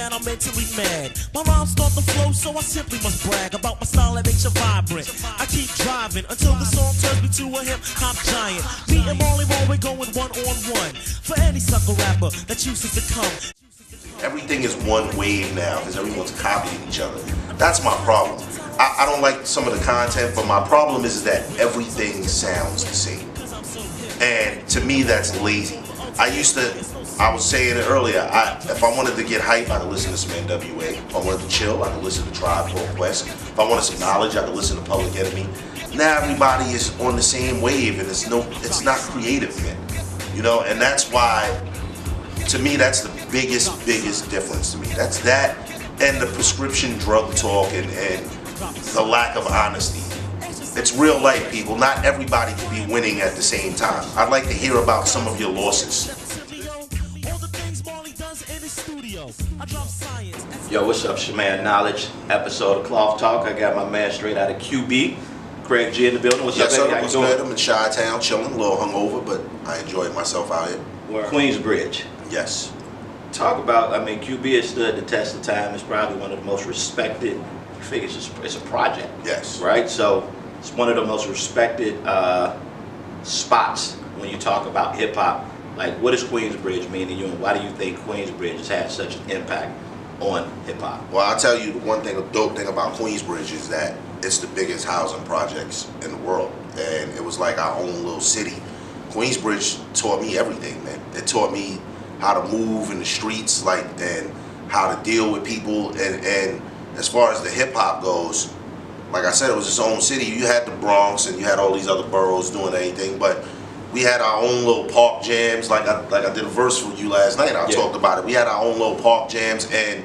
that I'm mentally mad. My rhymes start to flow, so I simply must brag about my style that makes you vibrant. I keep driving until the song turns me to a hip-hop giant. Me and Marley Marl, we're going one-on-one for any sucker rapper that chooses to come. Everything is one wave now because everyone's copying each other. That's my problem. I don't like some of the content, but my problem is that everything sounds the same. And to me, that's lazy. I was saying it earlier, if I wanted to get hype, I could listen to some NWA. If I wanted to chill, I could listen to Tribe Called Quest. If I wanted some knowledge, I could listen to Public Enemy. Now everybody is on the same wave, and it's not creative, man. You know, and that's why, to me, that's the biggest difference to me. That's that and the prescription drug talk and the lack of honesty. It's real life, people. Not everybody can be winning at the same time. I'd like to hear about some of your losses. Yo, what's up, Shaman Knowledge? Episode of Cloth Talk. I got my man straight out of QB, Craig G in the building. What's up, baby? How you doing? Good. I'm in Chi-Town, chilling, a little hungover, but I enjoyed myself out here. Queensbridge. Yes. Talk about, I mean, QB has stood the test of time. It's probably one of the most respected, I think it's a project. Yes. Right? So it's one of the most respected spots when you talk about hip hop. Like, what does Queensbridge mean to you, and why do you think Queensbridge has had such an impact on hip hop? Well, I'll tell you the dope thing about Queensbridge is that it's the biggest housing projects in the world, and it was like our own little city. Queensbridge taught me everything, man. It taught me how to move in the streets, like, and how to deal with people, and as far as the hip hop goes, like I said, it was its own city. You had the Bronx and you had all these other boroughs doing anything, but we had our own little park jams. Like I did a verse for you last night. I talked about it. We had our own little park jams, and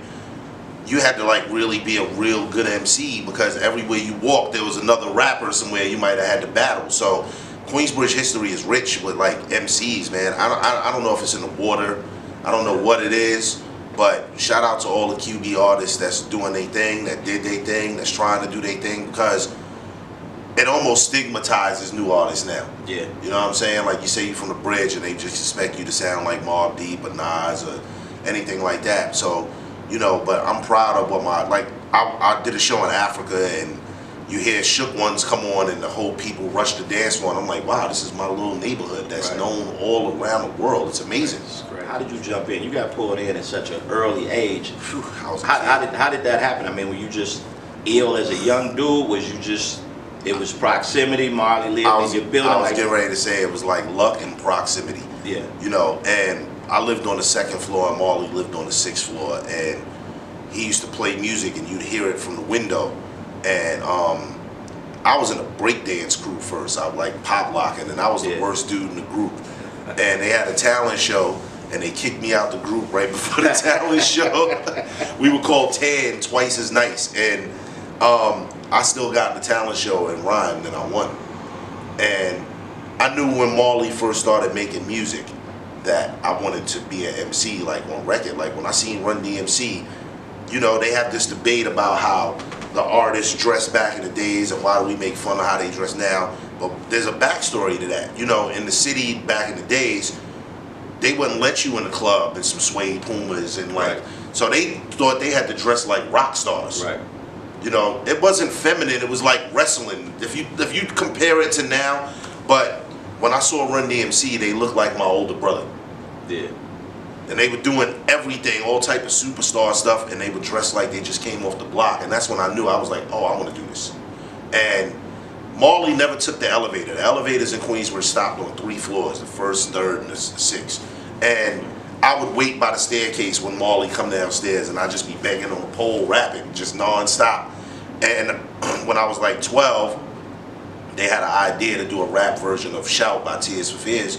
you had to like really be a real good MC because everywhere you walked, there was another rapper somewhere you might have had to battle. So Queensbridge history is rich with like MCs, man. I don't know if it's in the water. I don't know what it is, but shout out to all the QB artists that's doing their thing, that did their thing, that's trying to do their thing, because it almost stigmatizes new artists now. Yeah. You know what I'm saying? Like, you say you're from the bridge and they just expect you to sound like Mobb Deep or Nas or anything like that. So, you know, but I'm proud of what I did a show in Africa, and you hear Shook Ones come on and the whole people rush the dance floor, and I'm like, wow, this is my little neighborhood that's known all around the world. It's amazing. How did you jump in? You got pulled in at such an early age. Whew, how did that happen? I mean, were you just ill as a young dude? Was you just, it was proximity, Marley lived in your building? I was getting ready to say it was like luck and proximity. Yeah. You know, and I lived on the second floor and Marley lived on the sixth floor, and he used to play music and you'd hear it from the window. And I was in a breakdance crew first. I was like pop locking, and I was the worst dude in the group. And they had a talent show, and they kicked me out the group right before the talent show. We were called Tan, Twice as Nice, and I still got the talent show and rhymed, and I won. And I knew when Marley first started making music that I wanted to be an MC, like on record. Like when I seen Run DMC, you know, they have this debate about how the artists dressed back in the days and why do we make fun of how they dress now. But there's a backstory to that. You know, in the city back in the days, they wouldn't let you in the club in some suede Pumas and like, so they thought they had to dress like rock stars. Right. You know, it wasn't feminine, it was like wrestling. If you compare it to now, but when I saw Run DMC, they looked like my older brother. Yeah. And they were doing everything, all type of superstar stuff, and they would dress like they just came off the block. And that's when I knew, I was like, oh, I want to do this. And Marley never took the elevator. The elevators in Queensbridge stopped on 3 floors, the first, third, and the sixth. And I would wait by the staircase when Marley come downstairs, and I'd just be banging on the pole, rapping, just non-stop. And when I was like 12, they had an idea to do a rap version of Shout by Tears for Fears.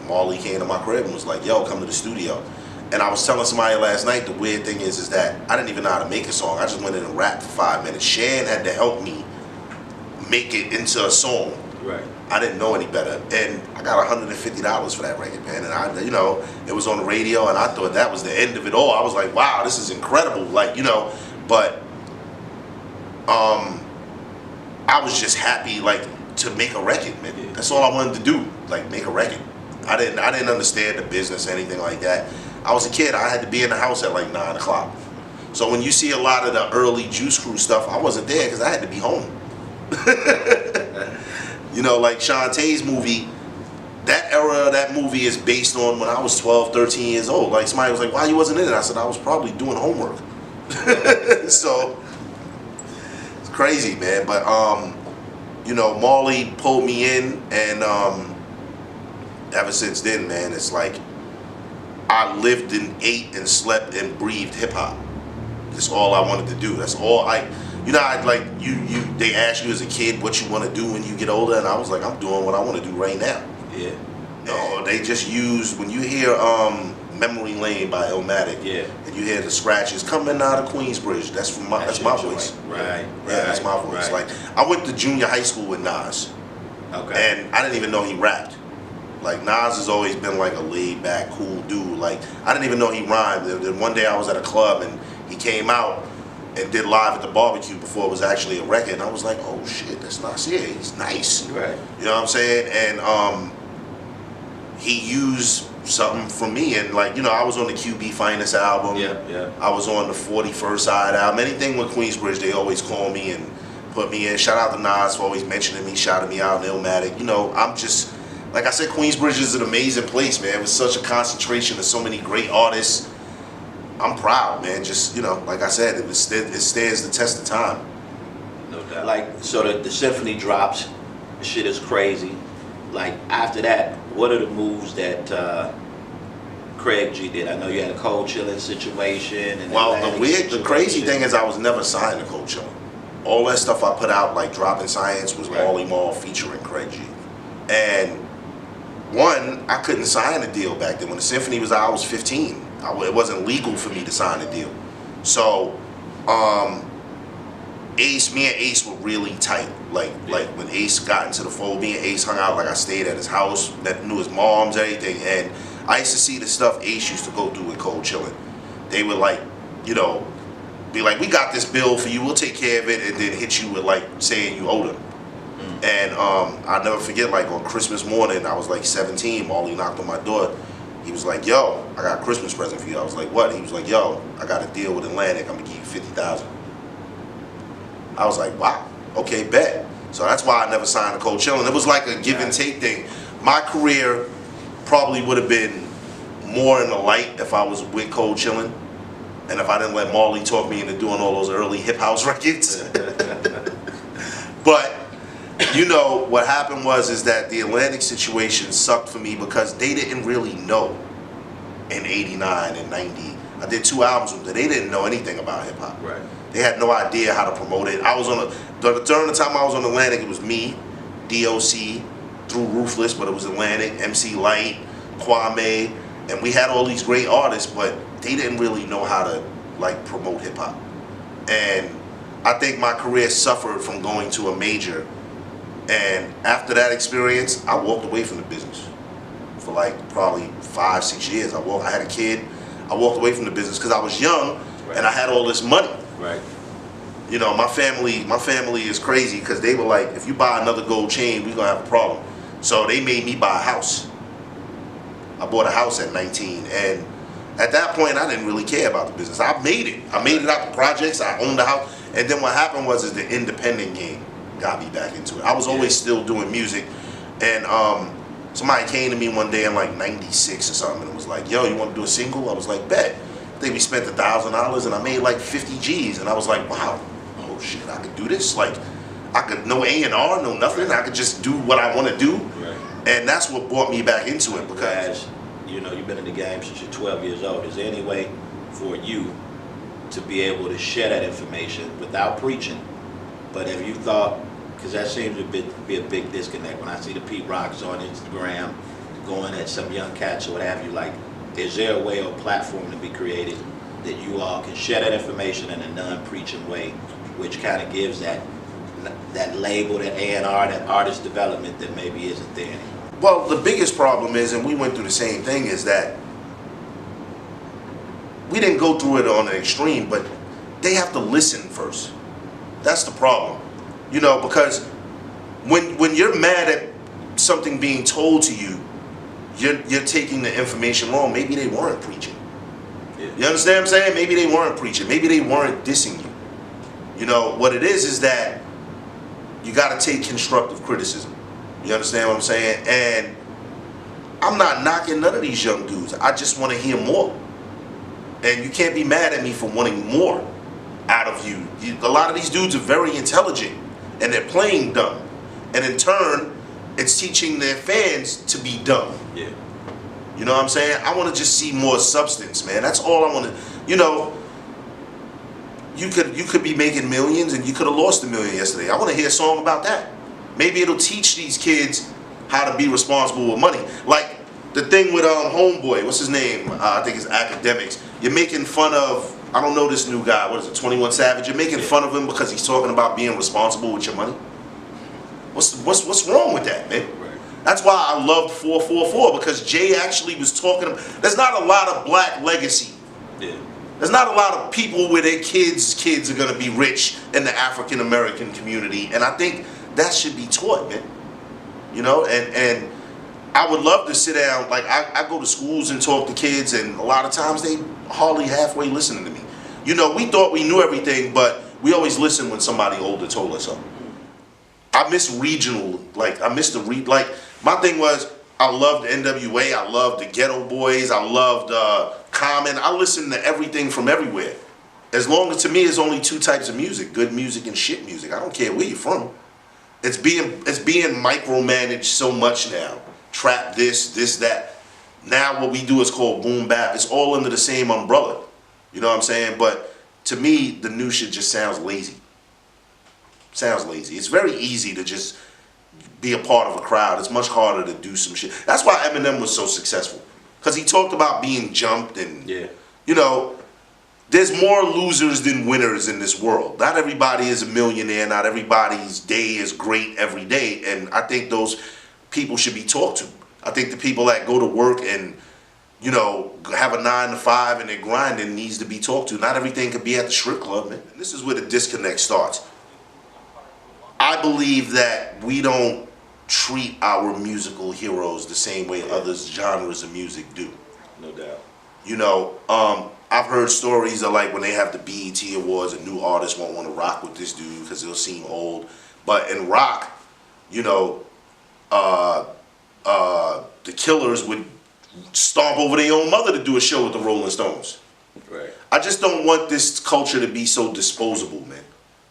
Marley came to my crib and was like, yo, come to the studio. And I was telling somebody last night, the weird thing is that I didn't even know how to make a song. I just went in and rapped for 5 minutes. Shan had to help me make it into a song. Right. I didn't know any better. And I got $150 for that record, man. And I, you know, it was on the radio, and I thought that was the end of it all. I was like, wow, this is incredible. Like, you know, but I was just happy, like, to make a record, man. That's all I wanted to do, like, make a record. I didn't understand the business or anything like that. I was a kid. I had to be in the house at like 9 o'clock. So when you see a lot of the early Juice Crew stuff, I wasn't there because I had to be home. You know, like Shantae's movie, that era of that movie is based on when I was 12, 13 years old. Like somebody was like, why you wasn't in it? I said, I was probably doing homework. So it's crazy, man. But you know, Marley pulled me in, and ever since then, man, it's like I lived and ate and slept and breathed hip hop. That's all I wanted to do. That's all you know, like they ask you as a kid what you want to do when you get older, and I was like, I'm doing what I want to do right now. Yeah. No, they just use, when you hear Memory Lane by Illmatic, yeah, and you hear the scratches coming out of Queensbridge, that's my voice. Right. Yeah, that's my voice. Right. Like, I went to junior high school with Nas. Okay. And I didn't even know he rapped. Like, Nas has always been like a laid back, cool dude. Like, I didn't even know he rhymed. Then one day I was at a club and he came out and did live at the barbecue before it was actually a record, and I was like, oh shit, that's Nas. Yeah, he's nice. Right. You know what I'm saying? And he used something from me, and like, you know, I was on the QB Finest album. Yeah. I was on the 41st Side album. Anything with Queensbridge, they always call me and put me in. Shout out to Nas for always mentioning me, shouting me out in Illmatic. You know, I'm just, like I said, Queensbridge is an amazing place, man. With such a concentration of so many great artists. I'm proud, man. Just, you know, like I said, it stands the test of time. No doubt. Like, so the symphony drops, the shit is crazy. Like, after that, what are the moves that Craig G did? I know you had a Cold Chillin' situation. And well, the crazy thing is I was never signed to Cold Chillin'. All that stuff I put out, like Dropping Science, was Marley Marl featuring Craig G. And one, I couldn't sign a deal back then. When the symphony was out, I was 15. It wasn't legal for me to sign a deal. So, me and Ace were really tight. Like when Ace got into the fold, me and Ace hung out. Like, I stayed at his house, knew his mom's, everything. And I used to see the stuff Ace used to go through with Cold Chillin'. They would, like, you know, be like, we got this bill for you, we'll take care of it, and then hit you with like saying you owed them. And I'll never forget, like on Christmas morning, I was like 17, Marley knocked on my door. He was like, yo, I got a Christmas present for you. I was like, what? He was like, yo, I got a deal with Atlantic, I'm gonna give you 50,000. I was like, wow, okay, bet. So that's why I never signed a Cold Chillin'. It was like a give and take thing. My career probably would have been more in the light if I was with Cold Chillin', and if I didn't let Marley talk me into doing all those early hip house records. But you know what happened is that the Atlantic situation sucked for me because they didn't really know in '89 and '90. I did 2 albums with them. They didn't know anything about hip hop. Right. They had no idea how to promote it. I was during the time I was on Atlantic, it was me, DOC, through Ruthless, but it was Atlantic, MC Light, Kwame, and we had all these great artists, but they didn't really know how to like promote hip hop. And I think my career suffered from going to a major. And after that experience, I walked away from the business for like probably 5-6 years. I had a kid. I walked away from the business because I was young, right, and I had all this money. Right. You know, my family is crazy because they were like, if you buy another gold chain, we're gonna have a problem. So they made me buy a house. I bought a house at 19, and at that point, I didn't really care about the business. I made it. I made it out the projects. I owned the house, and then what happened is the independent game got me back into it. I was always still doing music, and somebody came to me one day in like '96 or something and was like, yo, you want to do a single? I was like, bet. I think we spent $1,000 and I made like 50 G's, and I was like, wow, oh shit, I could do this. Like, I could, no A&R, no nothing. I could just do what I want to do. Right. And that's what brought me back into it. Because, you know, you've been in the game since you're 12 years old. Is there any way for you to be able to share that information without preaching? But have you thought, because that seems to be a big disconnect when I see the Pete Rocks on Instagram going at some young cats or what have you, like, is there a way or platform to be created that you all can share that information in a non-preaching way, which kind of gives that label, that A&R, that artist development that maybe isn't there anymore? well, the biggest problem is, and we went through the same thing, is that we didn't go through it on an extreme, but they have to listen first. That's the problem. You know, because when you're mad at something being told to you, you're taking the information wrong. Maybe they weren't preaching. Yeah. You understand what I'm saying? Maybe they weren't preaching. Maybe they weren't dissing you. You know, what it is that you got to take constructive criticism. You understand what I'm saying? And I'm not knocking none of these young dudes. I just want to hear more. And you can't be mad at me for wanting more out of you. A lot of these dudes are very intelligent, and they're playing dumb. And in turn, it's teaching their fans to be dumb. Yeah. You know what I'm saying? I want to just see more substance, man. That's all I want to. You know, you could be making millions, and you could have lost $1 million yesterday. I want to hear a song about that. Maybe it'll teach these kids how to be responsible with money. Like the thing with Homeboy, what's his name? I think it's Academics. You're making fun of, I don't know this new guy, what is it, 21 Savage? You're making fun of him because he's talking about being responsible with your money? What's wrong with that, man? Right. That's why I loved 444, because Jay actually was talking. There's not a lot of black legacy. Yeah. There's not a lot of people where their kids are going to be rich in the African American community, and I think that should be taught, man. You know, and I would love to sit down. Like I go to schools and talk to kids, and a lot of times they hardly halfway listening to me. You know, we thought we knew everything, but we always listen when somebody older told us something. I miss regional, like I miss like my thing was I loved NWA, I loved the Ghetto Boys, I loved Common. I listened to everything from everywhere. As long as, to me, there's only two types of music: good music and shit music. I don't care where you're from. It's being micromanaged so much now. Trap this, that. Now what we do is called boom bap. It's all under the same umbrella. You know what I'm saying? But to me, the new shit just sounds lazy. Sounds lazy. It's very easy to just be a part of a crowd. It's much harder to do some shit. That's why Eminem was so successful. Because he talked about being jumped and, you know, there's more losers than winners in this world. Not everybody is a millionaire. Not everybody's day is great every day. And I think those people should be talked to. I think the people that go to work and, you know, have a 9 to 5 and they're grinding needs to be talked to. Not everything could be at the strip club, man. This is where the disconnect starts. I believe that we don't treat our musical heroes the same way other genres of music do. No doubt. You know, I've heard stories of like when they have the BET Awards, a new artist won't want to rock with this dude because he'll seem old. But in rock, you know, the Killers would stomp over their own mother to do a show with the Rolling Stones. Right. I just don't want this culture to be so disposable, man.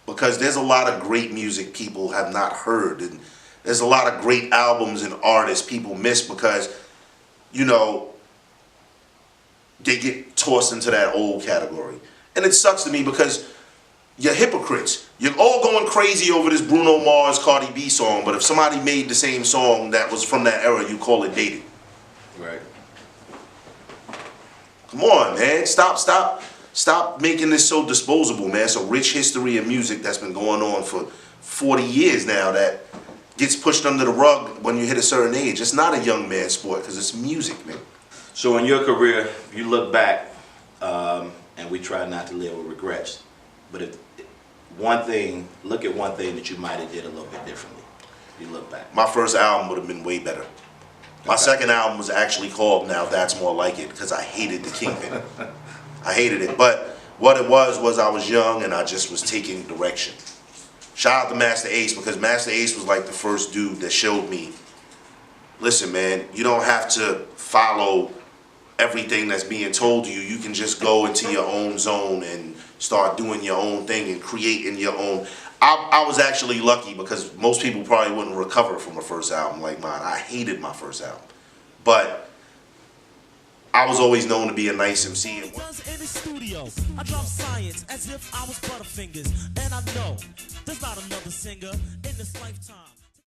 Because there's a lot of great music people have not heard, and there's a lot of great albums and artists people miss because, you know, they get tossed into that old category. And it sucks to me because you're hypocrites. You're all going crazy over this Bruno Mars, Cardi B song, but if somebody made the same song that was from that era, you call it dated. Right. Come on, man. Stop making this so disposable, man. It's a rich history of music that's been going on for 40 years now that gets pushed under the rug when you hit a certain age. It's not a young man's sport because it's music, man. So in your career, you look back, and we try not to live with regrets, but if look at one thing that you might have did a little bit differently. You look back. My first album would have been way better. My second album was actually called Now That's More Like It because I hated the Kingpin. I hated it, but what it was I was young and I just was taking direction. Shout out to Master Ace, because Master Ace was like the first dude that showed me, listen, man, you don't have to follow everything that's being told to you. You can just go into your own zone and start doing your own thing and creating your own. I was actually lucky because most people probably wouldn't recover from a first album like mine. I hated my first album, but I was always known to be a nice MC. He does in his studio. I drop science as if I was Butterfingers, and I know there's not another singer in this lifetime.